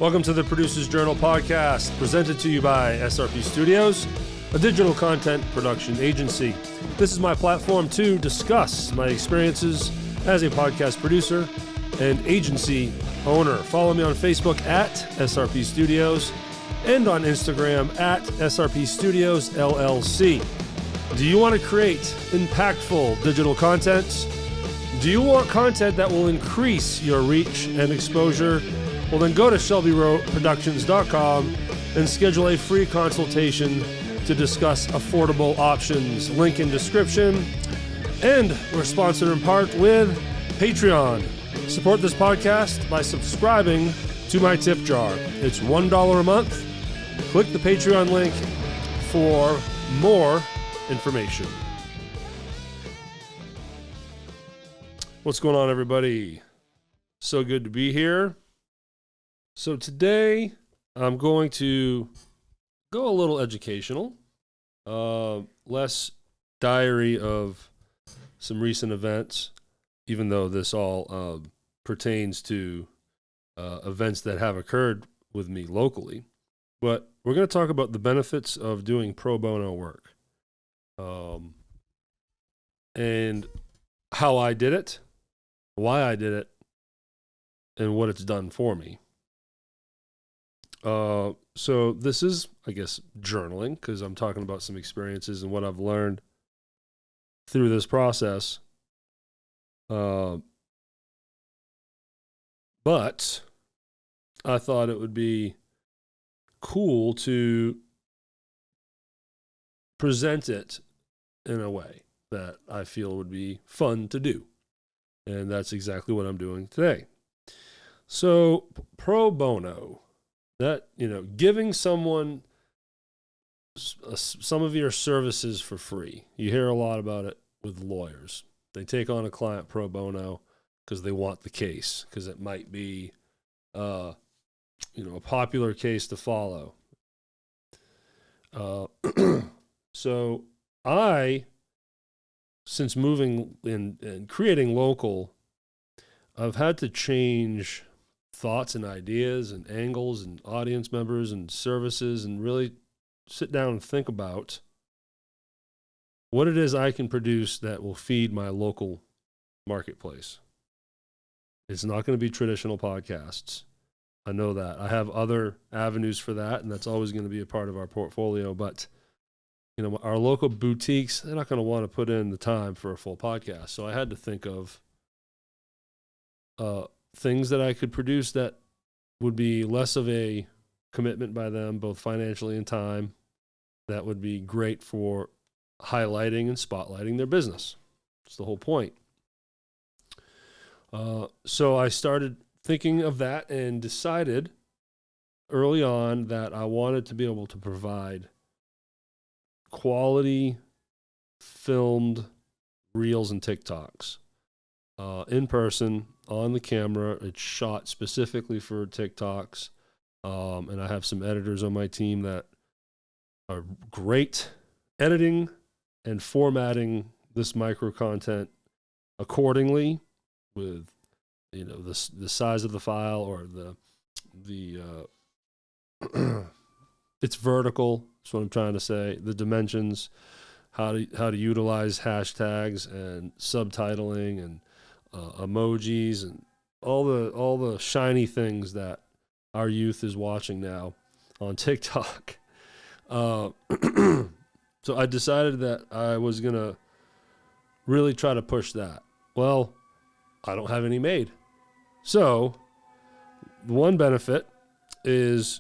Welcome to the Producer's Journal podcast, presented to you by SRP Studios, a digital content production agency. This is my platform to discuss my experiences as a podcast producer and agency owner. Follow me on Facebook at SRP Studios and on Instagram at SRP Studios LLC. Do you want to create impactful digital content? Do you want content that will increase your reach and exposure? Well, then go to ShelbyRowProductions.com and schedule a free consultation to discuss affordable options. Link in description. And we're sponsored in part with Patreon. Support this podcast by subscribing to my tip jar. It's $1 a month. Click the Patreon link for more information. What's going on, everybody? So good to be here. So today I'm going to go a little educational, less diary of some recent events, even though this all pertains to events that have occurred with me locally. But we're going to talk about the benefits of doing pro bono work, and how I did it, why I did it, and what it's done for me. So this is, I guess, journaling, because I'm talking about some experiences and what I've learned through this process. But I thought it would be cool to present it in a way that I feel would be fun to do. And that's exactly what I'm doing today. So, pro bono. That, giving someone some of your services for free. You hear a lot about it with lawyers. They take on a client pro bono because they want the case, because it might be, a popular case to follow. So since moving and creating local, I've had to change thoughts and ideas and angles and audience members and services, and really sit down and think about what it is I can produce that will feed my local marketplace. It's not going to be traditional podcasts. I know that. I have other avenues for that, and that's always going to be a part of our portfolio. But, our local boutiques, they're not going to want to put in the time for a full podcast. So I had to think of things that I could produce that would be less of a commitment by them, both financially and time, that would be great for highlighting and spotlighting their business. That's the whole point. So I started thinking of that and decided early on that I wanted to be able to provide quality filmed reels and TikToks in person, on the camera. It's shot specifically for TikToks. And I have some editors on my team that are great editing and formatting this micro content accordingly, with the size of the file, or the it's vertical. That's what I'm trying to say. The dimensions, how to utilize hashtags and subtitling and emojis and all the shiny things that our youth is watching now on TikTok. So I decided that I was going to really try to push that. Well, I don't have any made. So the one benefit is,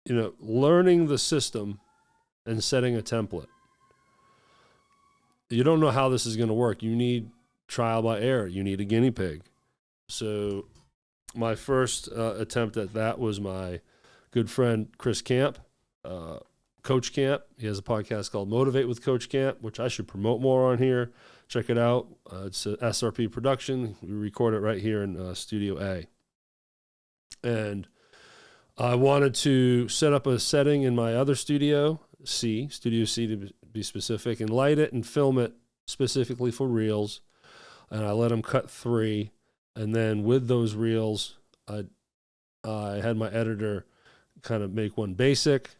learning the system and setting a template. You don't know how this is going to work. You need trial by error. You need a guinea pig. So my first attempt at that was my good friend Chris Camp, Coach Camp. He has a podcast called Motivate with Coach Camp, which I should promote more on here. Check it out. It's a SRP production. We record it right here in Studio A. And I wanted to set up a setting in my other Studio C to be specific, and light it and film it specifically for reels. And I let him cut 3. And then with those reels, I I had my editor kind of make one basic,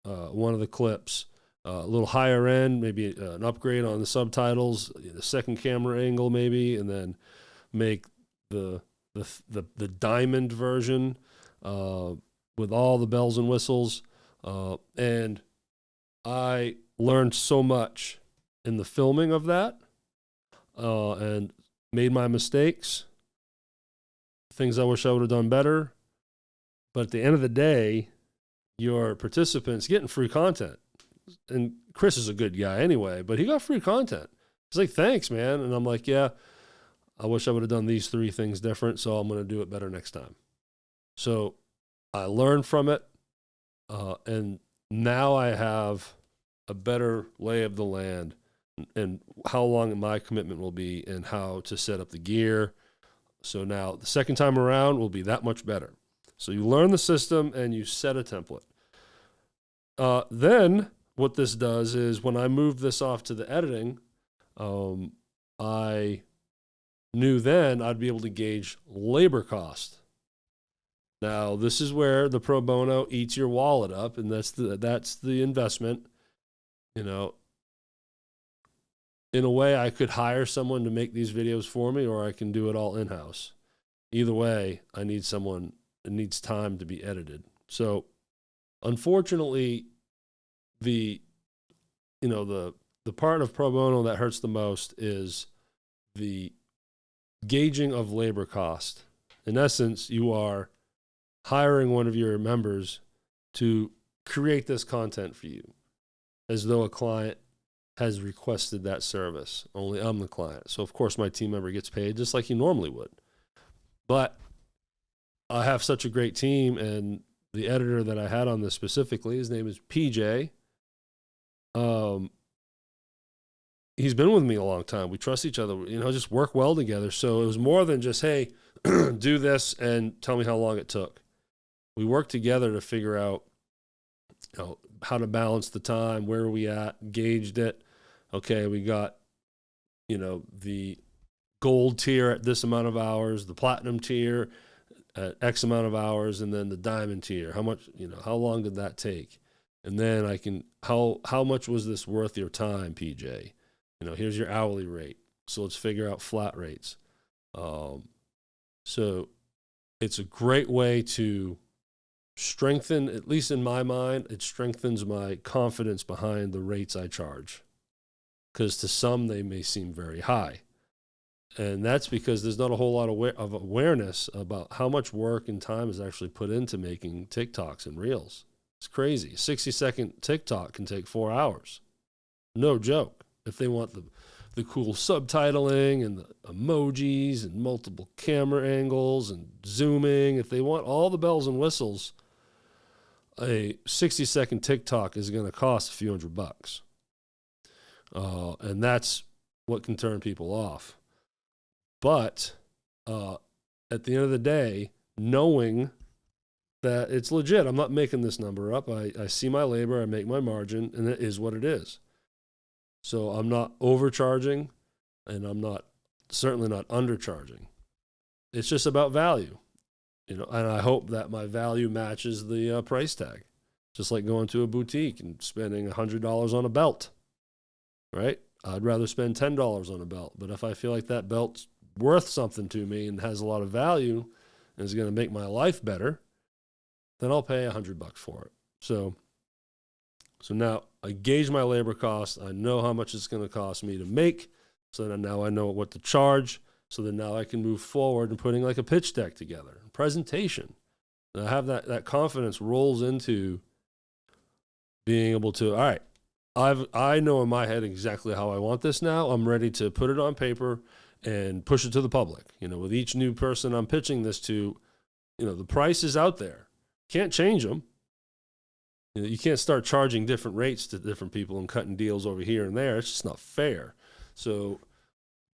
one of the clips, a little higher end, maybe an upgrade on the subtitles, the second camera angle maybe, and then make the diamond version with all the bells and whistles. And I learned so much in the filming of that, and made my mistakes, things I wish I would have done better. But at the end of the day, your participants getting free content. And Chris is a good guy anyway, but he got free content. He's like, thanks, man. And I'm like, yeah, I wish I would have done these 3 things different, so I'm going to do it better next time. So I learned from it, and now I have a better lay of the land and how long my commitment will be and how to set up the gear. So now the second time around will be that much better. So you learn the system and you set a template. Then what this does is when I move this off to the editing, I knew then I'd be able to gauge labor cost. Now, this is where the pro bono eats your wallet up, and that's the investment. You know, in a way, I could hire someone to make these videos for me, or I can do it all in-house. Either way, I need someone. It needs time to be edited. So, unfortunately, the part of pro bono that hurts the most is the gauging of labor cost. In essence, you are hiring one of your members to create this content for you, as though a client has requested that service. Only I'm the client. So, of course, my team member gets paid just like he normally would. But I have such a great team, and the editor that I had on this specifically, his name is PJ. He's been with me a long time. We trust each other, just work well together. So it was more than just, hey, do this and tell me how long it took. We worked together to figure out how to balance the time, where are we at, gauged it. Okay, we got, the gold tier at this amount of hours, the platinum tier at X amount of hours, and then the diamond tier. How much, how long did that take? And then how much was this worth your time, PJ? Here's your hourly rate. So let's figure out flat rates. So it's a great way to strengthen, at least in my mind, it strengthens my confidence behind the rates I charge. Because to some, they may seem very high. And that's because there's not a whole lot of awareness about how much work and time is actually put into making TikToks and Reels. It's crazy. A 60-second TikTok can take 4 hours. No joke. If they want the cool subtitling and the emojis and multiple camera angles and zooming, if they want all the bells and whistles, a 60-second TikTok is going to cost a few $100. And that's what can turn people off. But at the end of the day, knowing that it's legit, I'm not making this number up. I see my labor, I make my margin, and it is what it is. So I'm not overcharging, and I'm certainly not undercharging. It's just about value, and I hope that my value matches the price tag. Just like going to a boutique and spending $100 on a belt, right? I'd rather spend $10 on a belt, but if I feel like that belt's worth something to me and has a lot of value and is going to make my life better, then I'll pay $100 for it. So now I gauge my labor costs. I know how much it's going to cost me to make. So then now I know what to charge. So then now I can move forward and putting like a pitch deck together, presentation. And I have that confidence rolls into being able to, all right, I know in my head exactly how I want this now. I'm ready to put it on paper and push it to the public. With each new person I'm pitching this to, the price is out there. Can't change them. You can't start charging different rates to different people and cutting deals over here and there. It's just not fair. So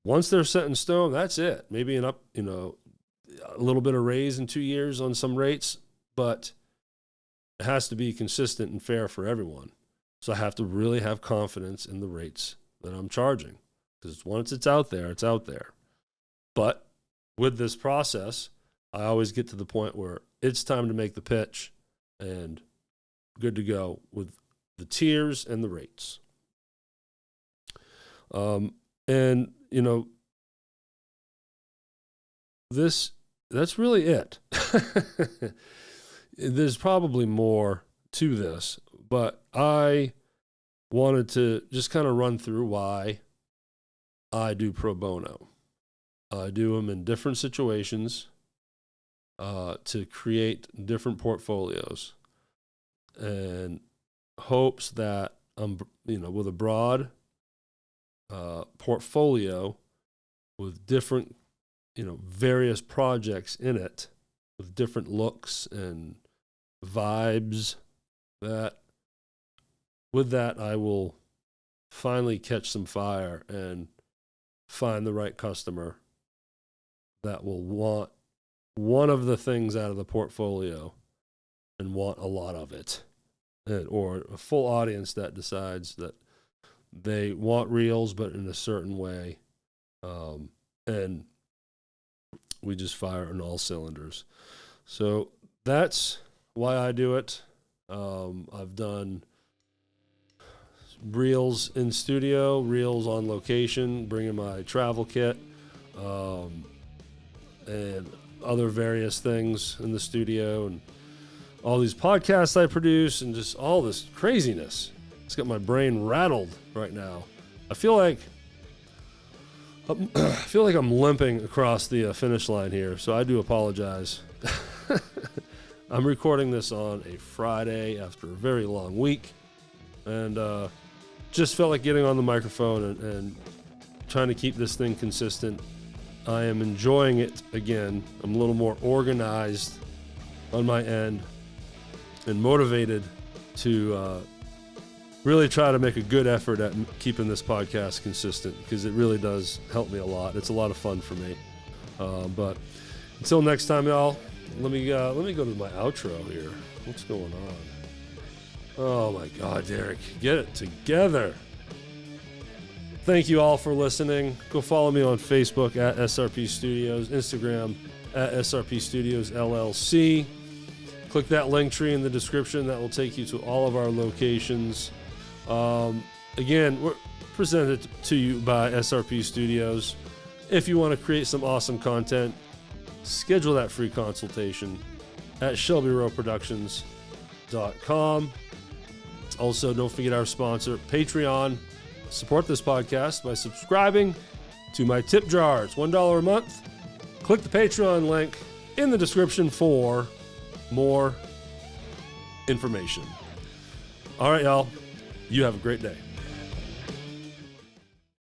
once they're set in stone, that's it. Maybe a little bit of raise in 2 years on some rates, but it has to be consistent and fair for everyone. So I have to really have confidence in the rates that I'm charging, because once it's out there, it's out there. But with this process, I always get to the point where it's time to make the pitch and good to go with the tiers and the rates. And, you know, that's really it. There's probably more to this, but I wanted to just kind of run through why I do pro bono. I do them in different situations to create different portfolios, and hopes that with a broad portfolio with different, various projects in it with different looks and vibes, that with that I will finally catch some fire and find the right customer that will want one of the things out of the portfolio and want a lot of it, or a full audience that decides that they want reels but in a certain way, and we just fire on all cylinders. So that's why I do it. I've done reels in studio, reels on location, bringing my travel kit, and other various things in the studio, and all these podcasts I produce, and just all this craziness. It's got my brain rattled right now. I feel like I'm limping across the finish line here, so I do apologize. I'm recording this on a Friday after a very long week, and just felt like getting on the microphone and trying to keep this thing consistent. I am enjoying it again. I'm a little more organized on my end and motivated to really try to make a good effort at keeping this podcast consistent, because it really does help me a lot. It's a lot of fun for me. But until next time, y'all, let me go to my outro here. What's going on? Oh my God, Derrick, get it together. Thank you all for listening. Go follow me on Facebook at SRP Studios, Instagram at SRP Studios LLC. Click that link tree in the description. That will take you to all of our locations. Again, we're presented to you by SRP Studios. If you want to create some awesome content, schedule that free consultation at ShelbyRowProductions.com. Also, don't forget our sponsor, Patreon. Support this podcast by subscribing to my tip jar. It's $1 a month. Click the Patreon link in the description for more information. All right, y'all. You have a great day.